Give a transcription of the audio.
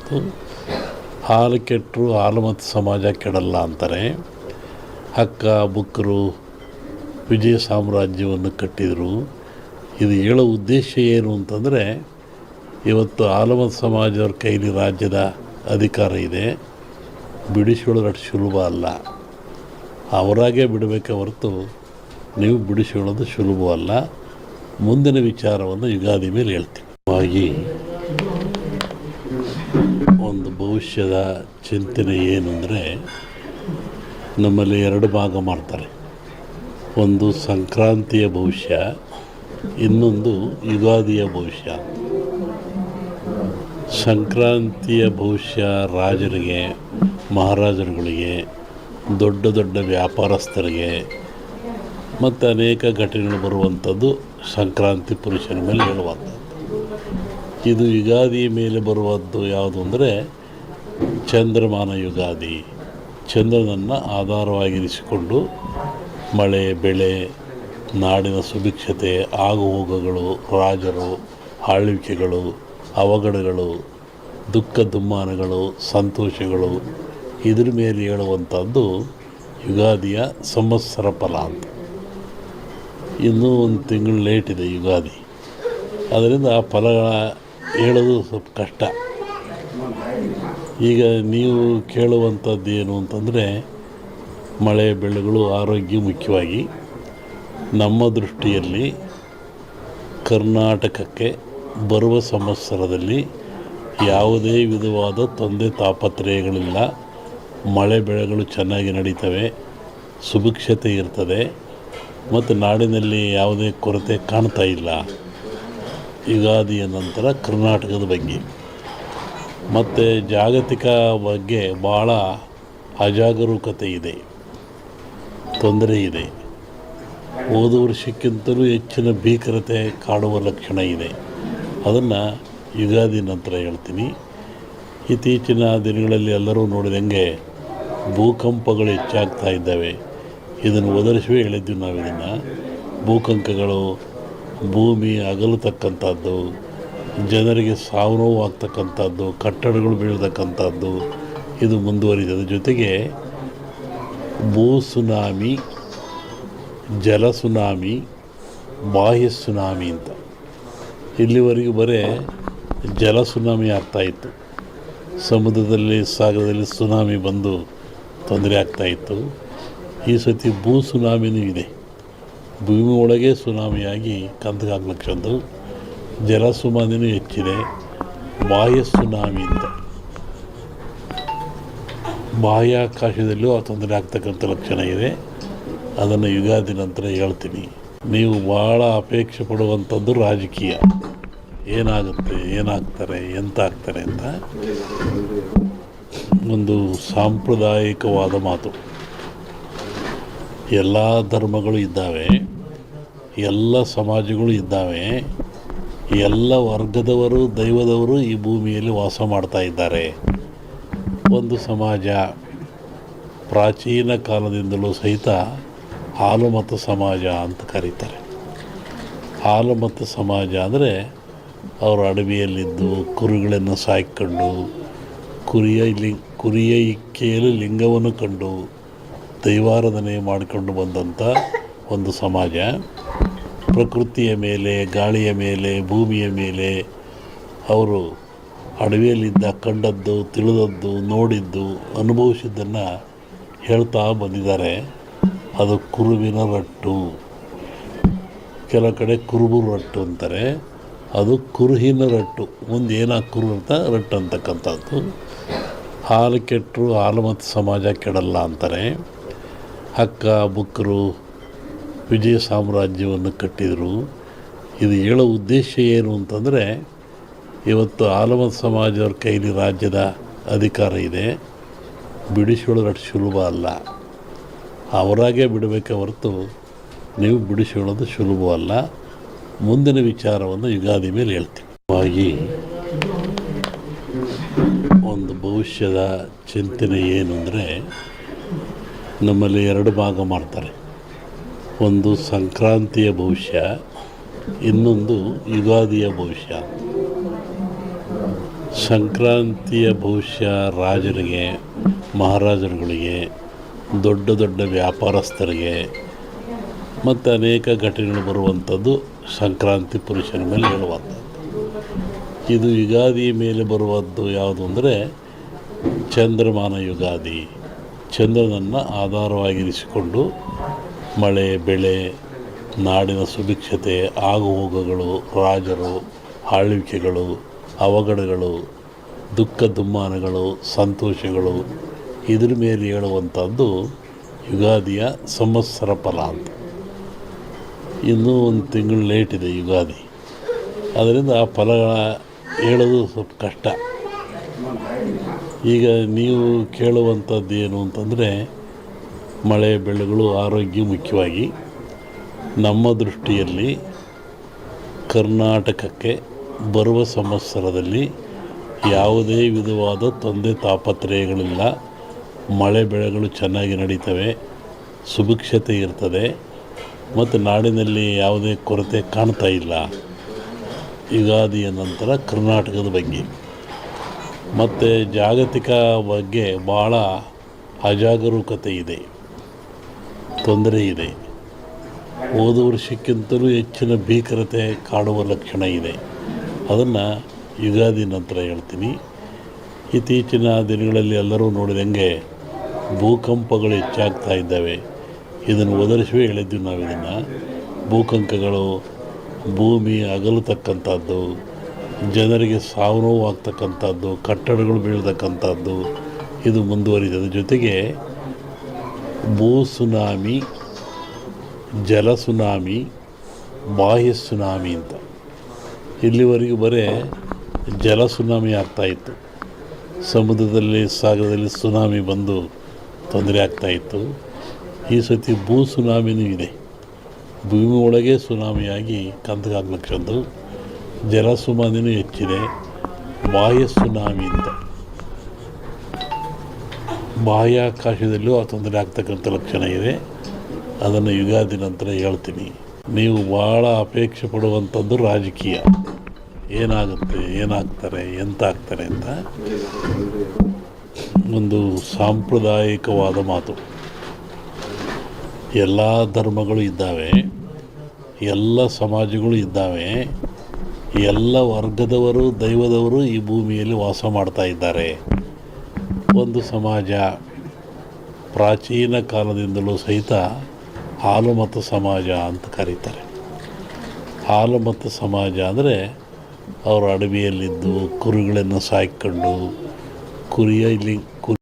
ಅಂತಕ್ಕಂಥದ್ದು. ಹಾಲು ಕೆಟ್ಟರು ಹಾಲು ಮತ್ತು ಸಮಾಜ ಕೆಡಲ್ಲ ಅಂತಾರೆ. ಹಕ್ಕ ಬುಕ್ಕರು ವಿಜಯ ಸಾಮ್ರಾಜ್ಯವನ್ನು ಕಟ್ಟಿದರು. ಇದು ಹೇಳೋ ಉದ್ದೇಶ ಏನು ಅಂತಂದರೆ, ಇವತ್ತು ಹಾಲು ಮತ್ತು ಸಮಾಜದವ್ರ ಕೈಲಿ ರಾಜ್ಯದ ಅಧಿಕಾರ ಇದೆ. ಬಿಡಿಸ್ಕೊಳ್ಳೋದು ಅಷ್ಟು ಸುಲಭ ಅಲ್ಲ. ಅವರಾಗೆ ಬಿಡಬೇಕೆ ಹೊರತು ನೀವು ಬಿಡಿಸ್ಕೊಳ್ಳೋದು ಸುಲಭವಲ್ಲ. ಮುಂದಿನ ವಿಚಾರವನ್ನು ಯುಗಾದಿ ಮೇಲೆ ಹೇಳ್ತೀನಿ. ಹಾಗಾಗಿ ಒಂದು ಭವಿಷ್ಯದ ಚಿಂತನೆ ಏನು ಅಂದರೆ, ನಮ್ಮಲ್ಲಿ ಎರಡು ಭಾಗ ಮಾಡ್ತಾರೆ. ಒಂದು ಸಂಕ್ರಾಂತಿಯ ಭವಿಷ್ಯ, ಇನ್ನೊಂದು ಯುಗಾದಿಯ ಭವಿಷ್ಯ. ಸಂಕ್ರಾಂತಿಯ ಭವಿಷ್ಯ ರಾಜರಿಗೆ, ಮಹಾರಾಜರುಗಳಿಗೆ, ದೊಡ್ಡ ದೊಡ್ಡ ವ್ಯಾಪಾರಸ್ಥರಿಗೆ ಮತ್ತು ಅನೇಕ ಘಟನೆಗಳು ಬರುವಂಥದ್ದು ಸಂಕ್ರಾಂತಿ ಪುರುಷನ ಮೇಲೆ ಹೇಳುವಂಥದ್ದು. ಇದು ಯುಗಾದಿ ಮೇಲೆ ಬರುವಂಥದ್ದು ಯಾವುದು ಅಂದರೆ ಚಂದ್ರಮಾನ ಯುಗಾದಿ. ಚಂದ್ರನನ್ನು ಆಧಾರವಾಗಿರಿಸಿಕೊಂಡು ಮಳೆ, ಬೆಳೆ, ನಾಡಿನ ಸುಭಿಕ್ಷತೆ, ಆಗುಹೋಗುಗಳು, ರಾಜರು, ಆಳ್ವಿಕೆಗಳು, ಅವಘಡಗಳು, ದುಃಖ ದುಮ್ಮಾನಗಳು, ಸಂತೋಷಗಳು, ಇದ್ರ ಮೇಲೆ ಹೇಳುವಂಥದ್ದು ಯುಗಾದಿಯ ಸಂವತ್ಸರ ಫಲ ಅಂತ. ಇನ್ನೂ ಒಂದು ತಿಂಗಳು ಲೇಟ್ ಇದೆ ಯುಗಾದಿ. ಅದರಿಂದ ಆ ಫಲಗಳ ಹೇಳೋದು ಸ್ವಲ್ಪ ಕಷ್ಟ. ಈಗ ನೀವು ಕೇಳುವಂಥದ್ದು ಏನು ಅಂತಂದರೆ, ಮಳೆ ಬೆಳೆಗಳು, ಆರೋಗ್ಯ ಮುಖ್ಯವಾಗಿ. ನಮ್ಮ ದೃಷ್ಟಿಯಲ್ಲಿ ಕರ್ನಾಟಕಕ್ಕೆ ಬರುವ ಸಂವತ್ಸರದಲ್ಲಿ ಯಾವುದೇ ವಿಧವಾದ ತೊಂದರೆ ತಾಪತ್ರಯಗಳಿಲ್ಲ. ಮಳೆ ಬೆಳೆಗಳು ಚೆನ್ನಾಗಿ ನಡೀತವೆ, ಸುಭಿಕ್ಷತೆ ಇರ್ತದೆ ಮತ್ತು ನಾಡಿನಲ್ಲಿ ಯಾವುದೇ ಕೊರತೆ ಕಾಣ್ತಾ ಇಲ್ಲ. ಯುಗಾದಿಯ ನಂತರ ಕರ್ನಾಟಕದ ಬಗ್ಗೆ ಮತ್ತು ಜಾಗತಿಕ ಬಗ್ಗೆ ಭಾಳ ಅಜಾಗರೂಕತೆ ಇದೆ, ತೊಂದರೆ ಇದೆ. ಹೋದ ವರ್ಷಕ್ಕಿಂತಲೂ ಹೆಚ್ಚಿನ ಭೀಕರತೆ ಕಾಡುವ ಲಕ್ಷಣ ಇದೆ. ಅದನ್ನು ಯುಗಾದಿ ನಂತರ ಹೇಳ್ತೀನಿ. ಇತ್ತೀಚಿನ ದಿನಗಳಲ್ಲಿ ಎಲ್ಲರೂ ನೋಡಿದಂಗೆ ಭೂಕಂಪಗಳು ಹೆಚ್ಚಾಗ್ತಾ ಇದ್ದಾವೆ. ಇದನ್ನು ಒದರಿಸುವೆ ಹೇಳಿದ್ವಿ ನಾವು. ಇದನ್ನು ಭೂಕಂಪಗಳು, ಭೂಮಿ ಅಗಲತಕ್ಕಂಥದ್ದು, ಜನರಿಗೆ ಸಾವು ನೋವು ಆಗ್ತಕ್ಕಂಥದ್ದು, ಕಟ್ಟಡಗಳು ಬೀಳ್ತಕ್ಕಂಥದ್ದು, ಇದು ಮುಂದುವರಿದ ಜೊತೆಗೆ ಭೂ ಸುನಾಮಿ, ಜಲ ಸುನಾಮಿ, ಬಾಹ್ಯ ಸುನಾಮಿ ಅಂತ. ಇಲ್ಲಿವರೆಗೂ ಬರೀ ಜಲ ಸುನಾಮಿ ಆಗ್ತಾಯಿತ್ತು. ಸಮುದ್ರದಲ್ಲಿ, ಸಾಗರದಲ್ಲಿ ಸುನಾಮಿ ಬಂದು ತೊಂದರೆ ಆಗ್ತಾಯಿತ್ತು. ಈ ಸತಿ ಭೂ ಸುನಾಮಿನೂ ಇದೆ. ಭೂಮಿ ಒಳಗೆ ಸುನಾಮಿಯಾಗಿ ಕಂದಗಾಗ್ಲಕ್ಷಂದು. ಜಲ ಸುನಾಮಿನೂ ಹೆಚ್ಚಿದೆ. ಬಾಹ್ಯ ಸುನಾಮಿ ಅಂತ ಬಾಹ್ಯಾಕಾಶದಲ್ಲೂ ಆ ತೊಂದರೆ ಆಗ್ತಕ್ಕಂಥ ಲಕ್ಷಣ ಇದೆ. ಅದನ್ನು ಯುಗಾದಿ ನಂತರ ಹೇಳ್ತೀನಿ. ನೀವು ಭಾಳ ಅಪೇಕ್ಷೆ ಪಡುವಂಥದ್ದು ರಾಜಕೀಯ. ಏನಾಗುತ್ತೆ, ಏನಾಗ್ತಾರೆ, ಎಂತ ಆಗ್ತಾರೆ ಅಂತ ಒಂದು ಸಾಂಪ್ರದಾಯಿಕವಾದ ಮಾತು. ಎಲ್ಲ ಧರ್ಮಗಳು ಇದ್ದಾವೆ, ಎಲ್ಲ ಸಮಾಜಗಳು ಇದ್ದಾವೆ, ಎಲ್ಲ ವರ್ಗದವರು, ದೈವದವರು ಈ ಭೂಮಿಯಲ್ಲಿ ವಾಸ ಮಾಡ್ತಾ ಇದ್ದಾರೆ. ಒಂದು ಸಮಾಜ ಪ್ರಾಚೀನ ಕಾಲದಿಂದಲೂ ಸಹಿತ ಹಾಲು ಮತ್ತು ಸಮಾಜ ಅಂತ ಕರೀತಾರೆ. ಹಾಲು ಮತ್ತು ಸಮಾಜ ಅಂದರೆ ಅವರು ಅಡವಿಯಲ್ಲಿದ್ದು ಕುರಿಗಳನ್ನು ಸಾಕಿಕೊಂಡು, ಕುರಿಯ ಇಕ್ಕೆಯಲ್ಲಿ ಲಿಂಗವನ್ನು ಕಂಡು ದೈವಾರಾಧನೆ ಮಾಡಿಕೊಂಡು ಬಂದಂಥ ಒಂದು ಸಮಾಜ. ಪ್ರಕೃತಿಯ ಮೇಲೆ, ಗಾಳಿಯ ಮೇಲೆ, ಭೂಮಿಯ ಮೇಲೆ ಅವರು ಅಡವಿಯಲ್ಲಿದ್ದ ಕಂಡದ್ದು, ತಿಳಿದದ್ದು, ನೋಡಿದ್ದು, ಅನುಭವಿಸಿದ್ದನ್ನು ಹೇಳ್ತಾ ಬಂದಿದ್ದಾರೆ. ಅದು ಕುರುವಿನ ರಟ್ಟು. ಕೆಲ ಕಡೆ ಕುರುಬು ರಟ್ಟು ಅಂತಾರೆ. ಅದು ಕುರುಹಿನ ರಟ್ಟು. ಮುಂದೆ ಏನಾಗಿ ಕುರು ಅಂತ ರಟ್ಟು ಅಂತಕ್ಕಂಥದ್ದು. ಹಾಲು ಕೆಟ್ಟರು ಹಾಲು ಮತ್ತು ಸಮಾಜ ಕೆಡಲ್ಲ ಅಂತಾರೆ. ಹಕ್ಕ ಬುಕ್ಕರು ವಿಜಯ ಸಾಮ್ರಾಜ್ಯವನ್ನು ಕಟ್ಟಿದರು. ಇದು ಹೇಳೋ ಉದ್ದೇಶ ಏನು ಅಂತಂದರೆ, ಇವತ್ತು ಹಾಲು ಮತ್ತು ಸಮಾಜದವ್ರ ಕೈಲಿ ರಾಜ್ಯದ ಅಧಿಕಾರ ಇದೆ. ಬಿಡಿಸ್ಕೊಳ್ಳೋದು ಅಷ್ಟು ಸುಲಭ ಅಲ್ಲ. ಅವರಾಗೆ ಬಿಡಬೇಕೆ ಹೊರತು ನೀವು ಬಿಡಿಸ್ಕೊಳ್ಳೋದು ಸುಲಭವಲ್ಲ. ಮುಂದಿನ ವಿಚಾರವನ್ನು ಯುಗಾದಿ ಮೇಲೆ ಹೇಳ್ತೀನಿ. ಹಾಗಾಗಿ ಒಂದು ಭವಿಷ್ಯದ ಚಿಂತನೆ ಏನು ಅಂದರೆ, ನಮ್ಮಲ್ಲಿ ಎರಡು ಭಾಗ ಮಾಡ್ತಾರೆ. ಒಂದು ಸಂಕ್ರಾಂತಿಯ ಭವಿಷ್ಯ, ಇನ್ನೊಂದು ಯುಗಾದಿಯ ಭವಿಷ್ಯ. ಸಂಕ್ರಾಂತಿಯ ಬಹುಶಃ ರಾಜರಿಗೆ, ಮಹಾರಾಜರುಗಳಿಗೆ, ದೊಡ್ಡ ದೊಡ್ಡ ವ್ಯಾಪಾರಸ್ಥರಿಗೆ ಮತ್ತು ಅನೇಕ ಘಟನೆಗಳು ಬರುವಂಥದ್ದು ಸಂಕ್ರಾಂತಿ ಪುರುಷನ ಮೇಲೆ ಹೇಳುವಂಥದ್ದು. ಇದು ಯುಗಾದಿ ಮೇಲೆ ಬರುವದ್ದು ಯಾವುದು ಅಂದರೆ ಚಂದ್ರಮಾನ ಯುಗಾದಿ. ಚಂದ್ರನನ್ನು ಆಧಾರವಾಗಿರಿಸಿಕೊಂಡು ಮಳೆ, ಬೆಳೆ, ನಾಡಿನ ಸುಭಿಕ್ಷತೆ, ಆಗುಹೋಗುಗಳು, ರಾಜರು, ಆಳ್ವಿಕೆಗಳು, ಅವಘಡಗಳು, ದುಃಖ ದುಮ್ಮಾನಗಳು, ಸಂತೋಷಗಳು, ಇದ್ರ ಮೇಲೆ ಹೇಳುವಂಥದ್ದು ಯುಗಾದಿಯ ಸಂವತ್ಸರ ಫಲ ಅಂತ. ಇನ್ನೂ ಒಂದು ತಿಂಗಳು ಲೇಟ್ ಇದೆ ಯುಗಾದಿ, ಅದರಿಂದ ಆ ಫಲಗಳ ಹೇಳೋದು ಸ್ವಲ್ಪ ಕಷ್ಟ. ಈಗ ನೀವು ಕೇಳುವಂಥದ್ದು ಏನು ಅಂತಂದರೆ ಮಳೆ, ಬೆಳೆಗಳು, ಆರೋಗ್ಯ ಮುಖ್ಯವಾಗಿ. ನಮ್ಮ ದೃಷ್ಟಿಯಲ್ಲಿ ಕರ್ನಾಟಕಕ್ಕೆ ಬರುವ ಸಂವತ್ಸರದಲ್ಲಿ ಯಾವುದೇ ವಿಧವಾದ ತೊಂದರೆ ತಾಪತ್ರಯಗಳಿಲ್ಲ. ಮಳೆ ಬೆಳೆಗಳು ಚೆನ್ನಾಗಿ ನಡೀತವೆ, ಸುಭಿಕ್ಷತೆ ಇರ್ತದೆ ಮತ್ತು ನಾಡಿನಲ್ಲಿ ಯಾವುದೇ ಕೊರತೆ ಕಾಣ್ತಾ ಇಲ್ಲ. ಯುಗಾದಿಯ ನಂತರ ಕರ್ನಾಟಕದ ಬಗ್ಗೆ ಮತ್ತು ಜಾಗತಿಕ ಬಗ್ಗೆ ಭಾಳ ಅಜಾಗರೂಕತೆ ಇದೆ, ತೊಂದರೆ ಇದೆ. ಹೋದ ವರ್ಷಕ್ಕಿಂತಲೂ ಹೆಚ್ಚಿನ ಭೀಕರತೆ ಕಾಡುವ ಲಕ್ಷಣ ಇದೆ. ಅದನ್ನು ಯುಗಾದಿ ನಂತರ ಹೇಳ್ತೀನಿ. ಇತ್ತೀಚಿನ ದಿನಗಳಲ್ಲಿ ಎಲ್ಲರೂ ನೋಡಿದಂಗೆ ಭೂಕಂಪಗಳು ಹೆಚ್ಚಾಗ್ತಾ ಇದ್ದಾವೆ. ಇದನ್ನು ಒದರಿಸುವೆ ಹೇಳಿದ್ವಿ ನಾವು. ಇದನ್ನು ಭೂಕಂಪಗಳು, ಭೂಮಿ ಅಗಲತಕ್ಕಂಥದ್ದು, ಜನರಿಗೆ ಸಾವು ನೋವು ಆಗ್ತಕ್ಕಂಥದ್ದು, ಕಟ್ಟಡಗಳು ಬೀಳ್ತಕ್ಕಂಥದ್ದು ಇದು ಮುಂದುವರಿದ ಜೊತೆಗೆ ಭೂ ಸುನಾಮಿ, ಜಲ ಸುನಾಮಿ, ಬಾಹ್ಯ ಸುನಾಮಿ ಅಂತ. ಇಲ್ಲಿವರೆಗೂ ಬರೀ ಜಲ ಸುನಾಮಿ ಆಗ್ತಾಯಿತ್ತು. ಸಮುದ್ರದಲ್ಲಿ, ಸಾಗರದಲ್ಲಿ ಸುನಾಮಿ ಬಂದು ತೊಂದರೆ ಆಗ್ತಾಯಿತ್ತು. ಈ ಸತಿ ಭೂ ಸುನಾಮಿನೂ ಇದೆ. ಭೂಮಿ ಒಳಗೆ ಸುನಾಮಿಯಾಗಿ ಕಂದಗಾಗ್ಲಕ್ಕಂದು ಜಲ ಸುನಾಮಿನೂ ಹೆಚ್ಚಿದೆ. ಬಾಹ್ಯ ಸುನಾಮಿ ಅಂತ ಬಾಹ್ಯಾಕಾಶದಲ್ಲೂ ಆ ತೊಂದರೆ ಆಗ್ತಕ್ಕಂಥ ಲಕ್ಷಣ ಇದೆ. ಅದನ್ನು ಯುಗಾದಿ ನಂತರ ಹೇಳ್ತೀನಿ. ನೀವು ಭಾಳ ಅಪೇಕ್ಷೆ ಪಡುವಂಥದ್ದು ರಾಜಕೀಯ. ಏನಾಗುತ್ತೆ, ಏನಾಗ್ತಾರೆ, ಎಂತ ಆಗ್ತಾರೆ ಅಂತ ಒಂದು ಸಾಂಪ್ರದಾಯಿಕವಾದ ಮಾತು. ಎಲ್ಲ ಧರ್ಮಗಳು ಇದ್ದಾವೆ, ಎಲ್ಲ ಸಮಾಜಗಳು ಇದ್ದಾವೆ, ಎಲ್ಲ ವರ್ಗದವರು, ದೈವದವರು ಈ ಭೂಮಿಯಲ್ಲಿ ವಾಸ ಮಾಡ್ತಾ ಇದ್ದಾರೆ. ಒಂದು ಸಮಾಜ ಪ್ರಾಚೀನ ಕಾಲದಿಂದಲೂ ಸಹಿತ ಹಾಲುಮತ ಸಮಾಜ ಅಂತ ಕರೀತಾರೆ. ಹಾಲುಮತ ಸಮಾಜ ಅಂದರೆ ಅವರು ಅಡವಿಯಲ್ಲಿದ್ದು ಕುರಿಗಳನ್ನು ಸಾಕಿಕೊಂಡು ಕುರಿಯಲ್ಲಿ